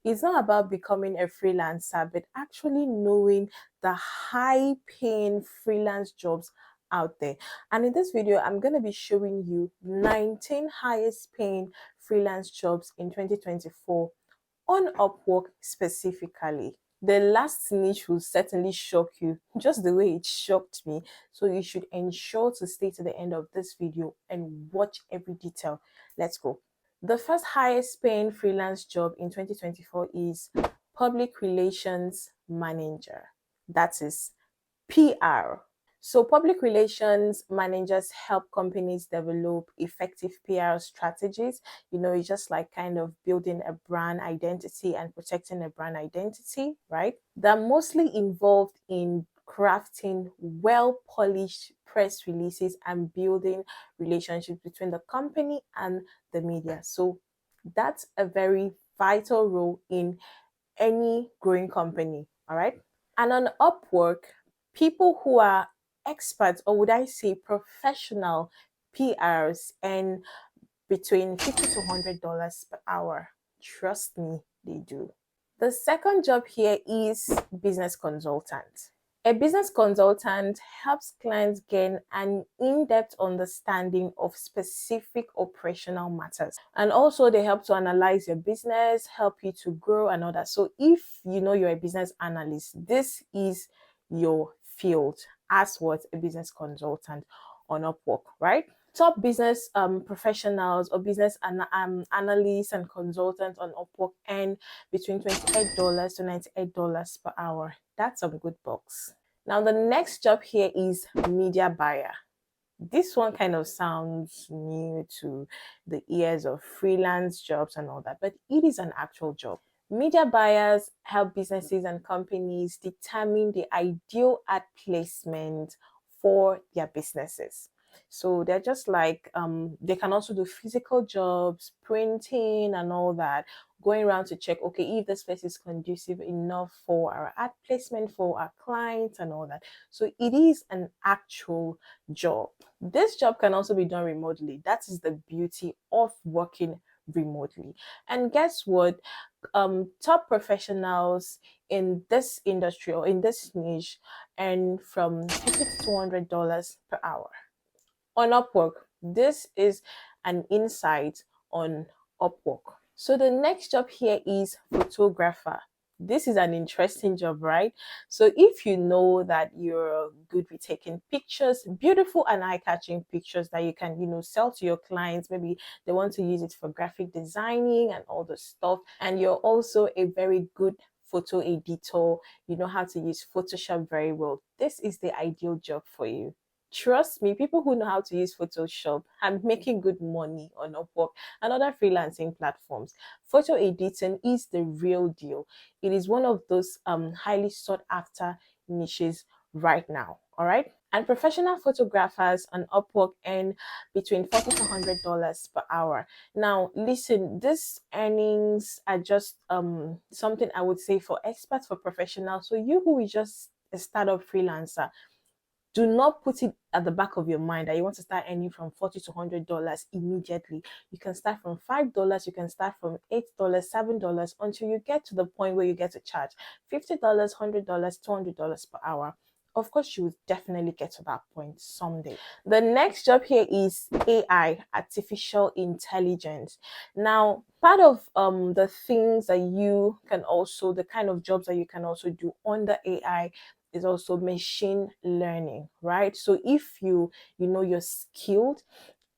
It's not about becoming a freelancer, but actually knowing the high paying freelance jobs out there. And in this video, I'm going to be showing you 19 highest paying freelance jobs in 2024 on Upwork specifically. The last niche will certainly shock you, just the way it shocked me. So you should ensure to stay to the end of this video and watch every detail. Let's go. The first highest paying freelance job in 2024 is Public Relations Manager. That is PR. So public relations managers help companies develop effective PR strategies. It's just like kind of building a brand identity and protecting a brand identity, right? They're mostly involved in crafting well-polished press releases and building relationships between the company and the media. So that's a very vital role in any growing company, all right? And on Upwork, people who are experts, or would I say professional PRs, and between $50 to $100 per hour. Trust me, they do. The second job here is business consultant. A business consultant helps clients gain an in-depth understanding of specific operational matters. And also they help to analyze your business, help you to grow and all that. So if you're a business analyst, this is your field as what a business consultant on Upwork, right? Top business professionals or business analysts and consultants on Upwork earn between $28 to $98 per hour. That's some good bucks. Now, the next job here is media buyer. This one kind of sounds new to the ears of freelance jobs and all that, but it is an actual job. Media buyers help businesses and companies determine the ideal ad placement for their businesses. So they're just like, they can also do physical jobs, printing and all that, going around to check, okay, if this place is conducive enough for our ad placement for our clients and all that. So it is an actual job. This job can also be done remotely. That is the beauty of working remotely. And guess what? Top professionals in this industry or in this niche earn from $50 to $200 per hour on Upwork. This is an insight on Upwork. So the next job here is photographer. This is an interesting job, right? So if you know that you're good with taking pictures, beautiful and eye-catching pictures that you can, sell to your clients, maybe they want to use it for graphic designing and all the stuff, and you're also a very good photo editor, you know how to use Photoshop very well, this is the ideal job for you. Trust me, people who know how to use Photoshop are making good money on Upwork and other freelancing platforms. Photo editing is the real deal. It is one of those highly sought after niches right now. All right. And professional photographers on Upwork earn between $40 to $100 per hour. Now, listen, these earnings are just something I would say for experts, for professionals. So you who is just a startup freelancer, do not put it at the back of your mind that you want to start earning from $40 to $100 immediately. You can start from $5, you can start from $8, $7 until you get to the point where you get to charge $50, $100, $200 per hour. Of course, you will definitely get to that point someday. The next job here is AI, artificial intelligence. Now, part of the things that you can also, the kind of jobs that you can also do under AI is also machine learning, right? So if you're skilled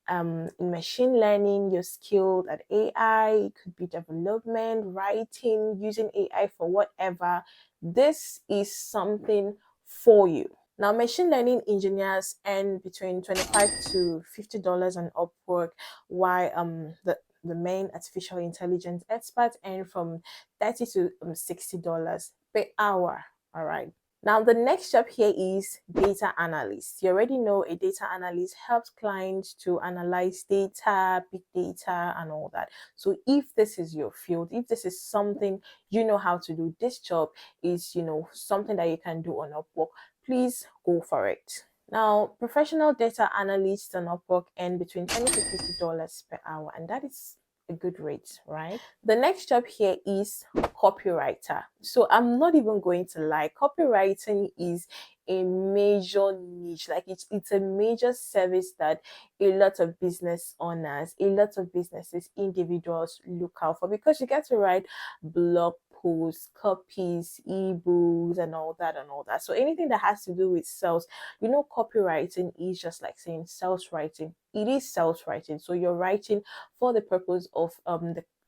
in machine learning, you're skilled at AI, it could be development, writing, using AI for whatever, this is something for you. Now, machine learning engineers earn between $25 to $50 on Upwork, while the main artificial intelligence experts earn from $30 to $60 per hour. All right. Now, the next job here is data analyst. You already know a data analyst helps clients to analyze data, big data, and all that. So if this is your field, if this is something you know how to do, this job is, something that you can do on Upwork, please go for it. Now, professional data analysts on Upwork earn between $20 to $50 per hour, and that is a good rate, right? The next job here is copywriter. So I'm not even going to lie, copywriting is a major niche. Like it's a major service that a lot of business owners, a lot of businesses, individuals look out for, because you get to write blog posts, copies, ebooks, and all that and all that. So anything that has to do with sales, copywriting is just like saying sales writing. It is sales writing. So you're writing for the purpose of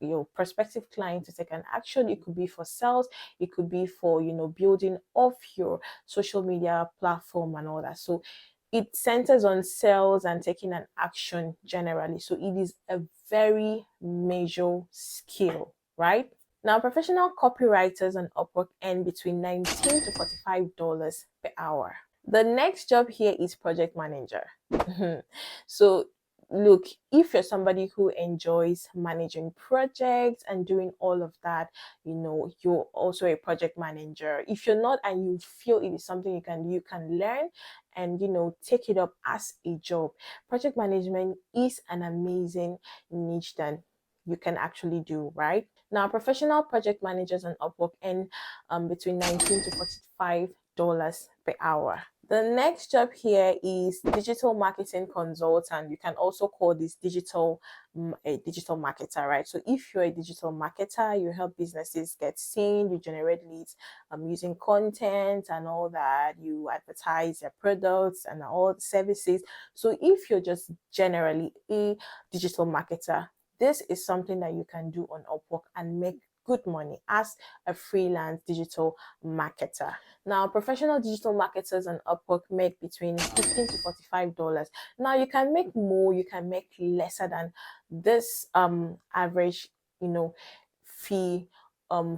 your prospective client to take an action. It could be for sales, it could be for building off your social media platform and all that. So it centers on sales and taking an action generally. So it is a very major skill, right? Now, professional copywriters on Upwork earn between $19 to $45 per hour. The next job here is project manager. So look, if you're somebody who enjoys managing projects and doing all of that, you're also a project manager. If you're not and you feel it is something you can learn and take it up as a job, project management is an amazing niche that you can actually do, right? Now, professional project managers on Upwork earn between $19 to $45 per hour. The next job here is digital marketing consultant. You can also call this a digital marketer, right? So if you're a digital marketer, you help businesses get seen, you generate leads using content and all that, you advertise their products and all the services. So if you're just generally a digital marketer, this is something that you can do on Upwork and make good money as a freelance digital marketer. Now, professional digital marketers on Upwork make between $15 to $45. Now, you can make more, you can make lesser than this average, fee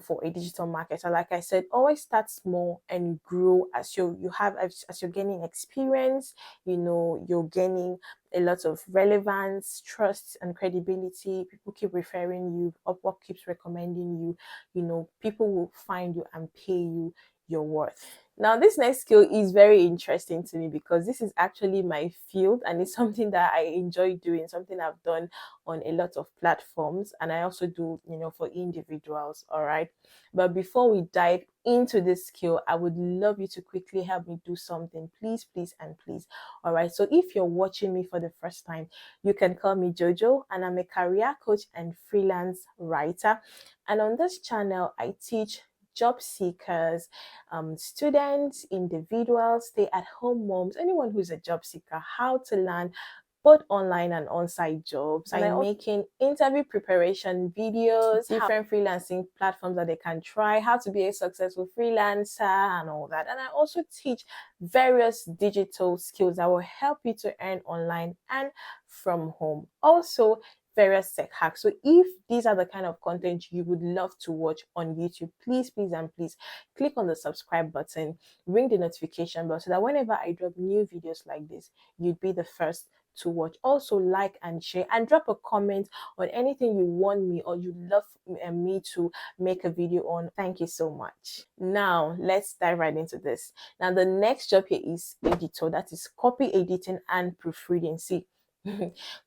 for a digital marketer. Like I said, always start small and grow as as you're gaining experience, you're gaining a lot of relevance, trust, and credibility. People keep referring you, Upwork keeps recommending you, people will find you and pay you your worth. Now, this next skill is very interesting to me because this is actually my field and it's something that I enjoy doing, something I've done on a lot of platforms, and I also do, for individuals. All right. But before we dive into this skill, I would love you to quickly help me do something, please, please, and please. All right. So if you're watching me for the first time, you can call me Jojo, and I'm a career coach and freelance writer. And on this channel, I teach job seekers, students, individuals, stay-at-home moms, anyone who's a job seeker, how to land both online and on-site jobs. And I'm making interview preparation videos, different freelancing platforms that they can try, how to be a successful freelancer and all that. And I also teach various digital skills that will help you to earn online and from home. Also, various tech hacks. So if these are the kind of content you would love to watch on YouTube, please, please, and please click on the subscribe button, ring the notification bell so that whenever I drop new videos like this, you'd be the first to watch. Also, like and share and drop a comment on anything you want me or you'd love me to make a video on. Thank you so much. Now, let's dive right into this. Now, the next job here is editor, that is copy editing and proofreading. See,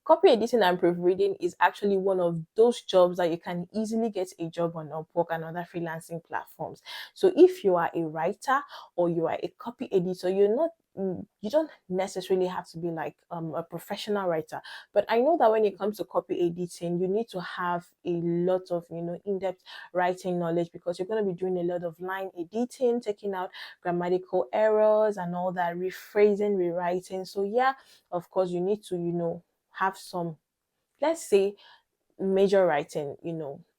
copy editing and proofreading is actually one of those jobs that you can easily get a job on Upwork and other freelancing platforms. So if you are a writer or you are a copy editor, you don't necessarily have to be like a professional writer. But I know that when it comes to copy editing, you need to have a lot of in-depth writing knowledge, because you're going to be doing a lot of line editing, taking out grammatical errors and all that, rephrasing, rewriting. So yeah, of course you need to have some, let's say, major writing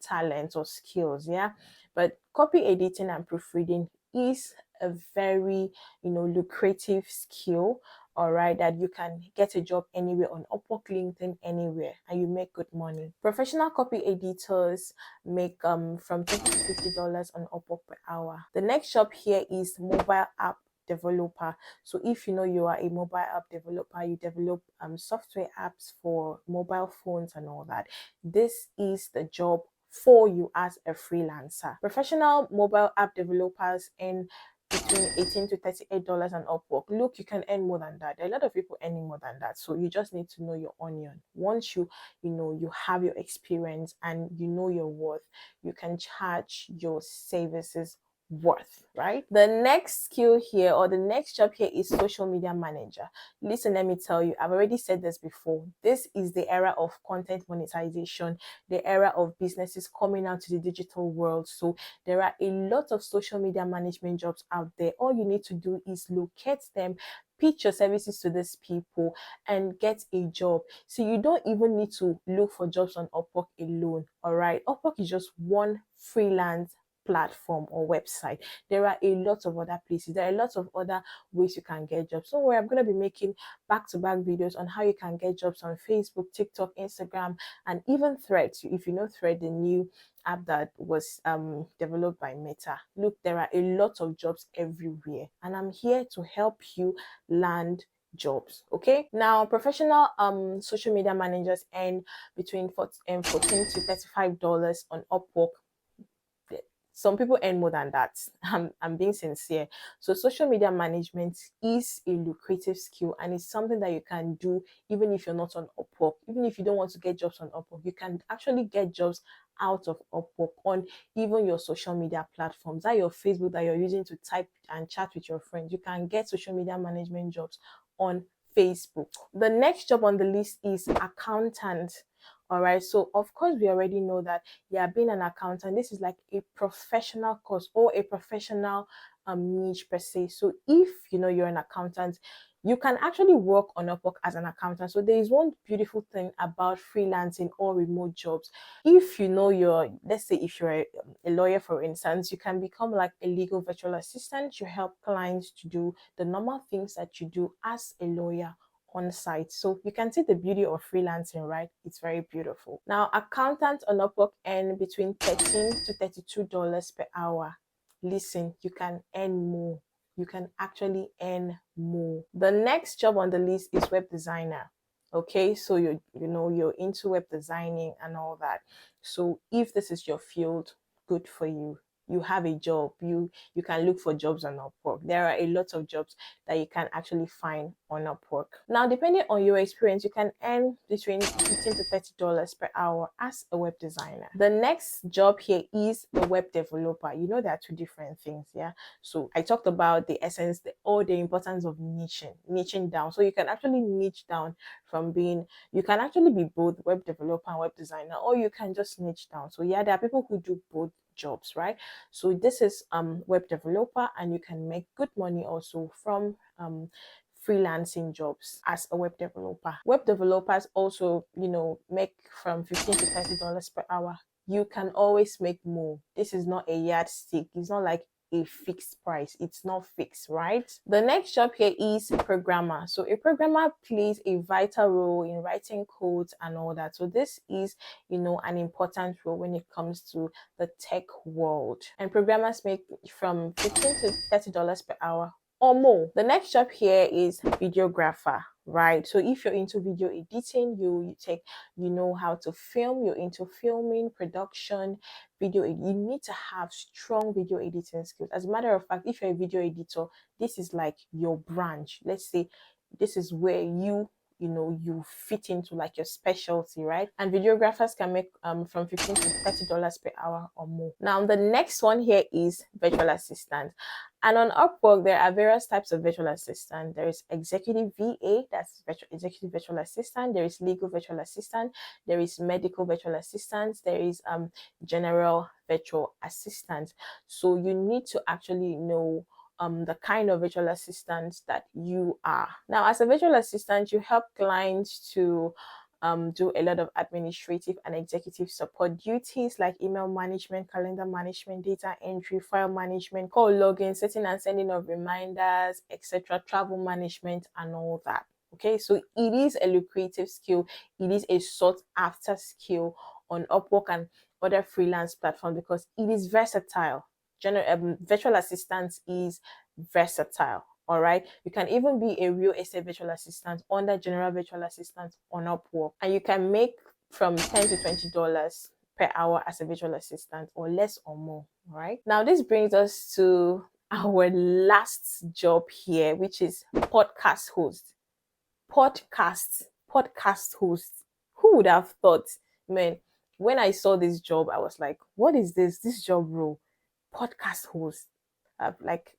talent or skills. Yeah, but copy editing and proofreading is a very lucrative skill, all right, that you can get a job anywhere on Upwork, LinkedIn, anywhere, and you make good money. Professional copy editors make from $20 to $50 on Upwork per hour. The next job here is mobile app developer. So if you are a mobile app developer, you develop software apps for mobile phones and all that, this is the job for you as a freelancer. Professional mobile app developers earn between $18 to $38 on Upwork. Look, you can earn more than that. There are a lot of people earning more than that. So you just need to know your onion. Once you have your experience and you know your worth, you can charge your services worth, right? The next skill here, or the next job here, is social media manager. Listen, let me tell you, I've already said this before. This is the era of content monetization, the era of businesses coming out to the digital world. So there are a lot of social media management jobs out there. All you need to do is locate them, pitch your services to these people, and get a job. So you don't even need to look for jobs on Upwork alone. All right, Upwork is just one freelance platform or website. There are a lot of other places. There are a lot of other ways you can get jobs. So I'm going to be making back-to-back videos on how you can get jobs on Facebook, TikTok, Instagram, and even Threads. If you know Thread, the new app that was developed by Meta. Look, there are a lot of jobs everywhere, and I'm here to help you land jobs. Okay, now professional social media managers earn between $14 to $35 on Upwork. Some people earn more than that. I'm being sincere. So social media management is a lucrative skill, and it's something that you can do even if you're not on Upwork. Even if you don't want to get jobs on Upwork, you can actually get jobs out of Upwork on even your social media platforms. That your Facebook that you're using to type and chat with your friends. You can get social media management jobs on Facebook. The next job on the list is accountant. All right, so of course we already know that, yeah, being an accountant, this is like a professional course or a professional niche per se. So if you're an accountant, you can actually work on Upwork as an accountant. So there is one beautiful thing about freelancing or remote jobs. If let's say if you're a lawyer, for instance, you can become like a legal virtual assistant. You help clients to do the normal things that you do as a lawyer on site. So you can see the beauty of freelancing, right? It's very beautiful. Now, accountants on Upwork earn between $13 to $32 per hour. Listen, you can earn more. You can actually earn more. The next job on the list is web designer. Okay, so you're into web designing and all that. So if this is your field, good for you. You have a job. You can look for jobs on Upwork. There are a lot of jobs that you can actually find on Upwork. Now, depending on your experience, you can earn between $15 to $30 per hour as a web designer. The next job here is a web developer. There are two different things, yeah? So I talked about the essence, or the importance of niching down. So you can actually niche down you can actually be both web developer and web designer, or you can just niche down. So yeah, there are people who do both jobs, right? So this is web developer, and you can make good money also from freelancing jobs as a web developer. Web developers also make from $15 to $30 per hour. You can always make more. This is not a yardstick. It's not like a fixed price. It's not fixed, right? The next job here is programmer. So a programmer plays a vital role in writing codes and all that. So this is an important role when it comes to the tech world, and programmers make from $15 to $30 per hour or more. The next job here is videographer, right? So if you're into video editing, you know how to film, you're into filming, production, you need to have strong video editing skills. As a matter of fact, if you're a video editor, this is like your branch. Let's say this is where you fit into like your specialty, right? And videographers can make from $15 to $30 per hour or more. Now, the next one here is virtual assistant. And on Upwork, there are various types of virtual assistant. There is executive VA, that's executive virtual assistant. There is legal virtual assistant. There is medical virtual assistant. There is general virtual assistant. So you need to actually know the kind of virtual assistant that you are. Now, as a virtual assistant, you help clients to do a lot of administrative and executive support duties like email management, calendar management, data entry, file management, call login, setting and sending of reminders, etc., travel management, and all that. Okay, so it is a lucrative skill. It is a sought after skill on Upwork and other freelance platforms because it is versatile. Virtual assistance is versatile. All right, you can even be a real estate virtual assistant under general virtual assistant on Upwork, and you can make from $10 to $20 per hour as a virtual assistant, or less or more. Right now, this brings us to our last job here, which is podcast host. Podcast host. Who would have thought? Man, when I saw this job, I was like, what is this job role? Podcast host. Like,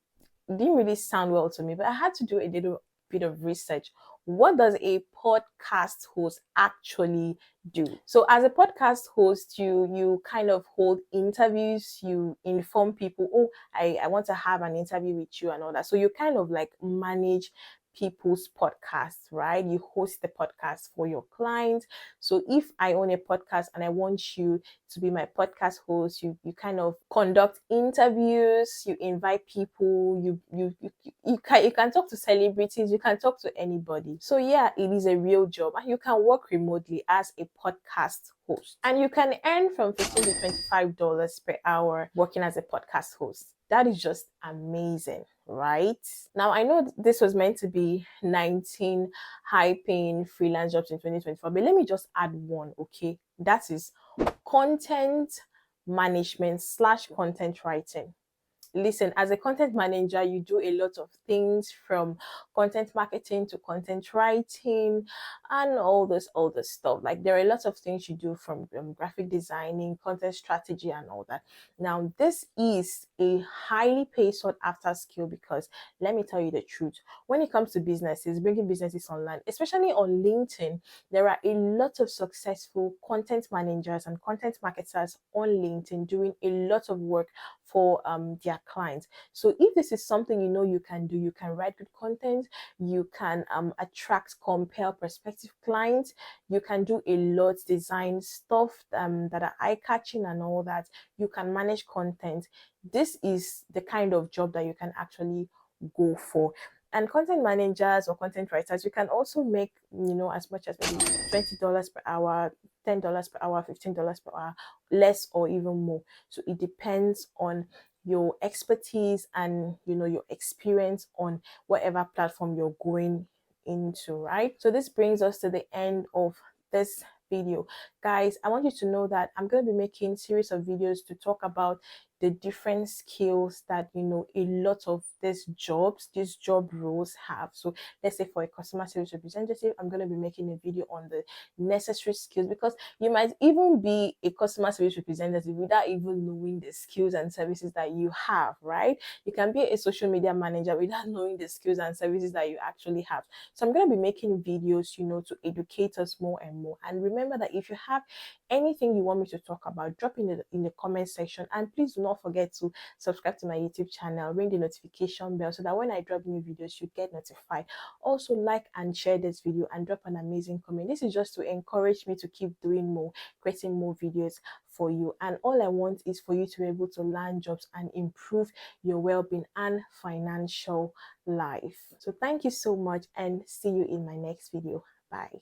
it didn't really sound well to me, but I had to do a little bit of research. What does a podcast host actually do? So as a podcast host, you kind of hold interviews, you inform people, oh, I want to have an interview with you and all that. So you kind of like manage people's podcasts, right? You host the podcast for your clients. So if I own a podcast and I want you to be my podcast host, you kind of conduct interviews, you invite people, you can talk to celebrities, you can talk to anybody. So yeah, it is a real job, and you can work remotely as a podcast host, and you can earn from $15 to $25 per hour working as a podcast host. That is just amazing, right? Now, I know this was meant to be 19 high paying freelance jobs in 2024, but let me just add one, okay? That is content management slash content writing. Listen, as a content manager, you do a lot of things, from content marketing to content writing and all this stuff. Like, there are lots of things you do, from graphic designing, content strategy and all that. Now, this is a highly paid sought after skill, because let me tell you the truth, when it comes to businesses, bringing businesses online, especially on LinkedIn, there are a lot of successful content managers and content marketers on LinkedIn doing a lot of work for their clients. So if this is something you know you can do, you can write good content, you can attract, compel prospective clients, you can do a lot, design stuff that are eye-catching and all that, you can manage content. This is the kind of job that you can actually go for. And content managers or content writers, you can also make, as much as maybe $20 per hour, $10 per hour, $15 per hour, less or even more. So it depends on your expertise and your experience on whatever platform you're going into, right? So this brings us to the end of this video. Guys, I want you to know that I'm going to be making series of videos to talk about the different skills that a lot of these job roles have. So let's say for a customer service representative, I'm going to be making a video on the necessary skills, because you might even be a customer service representative without even knowing the skills and services that you have, right? You can be a social media manager without knowing the skills and services that you actually have. So I'm going to be making videos, to educate us more and more. And remember that if you have anything you want me to talk about, drop in the comment section. And please do not forget to subscribe to my YouTube channel, ring the notification bell, so that when I drop new videos, you get notified. Also, like and share this video and drop an amazing comment. This is just to encourage me to keep doing more, creating more videos for you. And all I want is for you to be able to land jobs and improve your well-being and financial life. So thank you so much, and see you in my next video. Bye.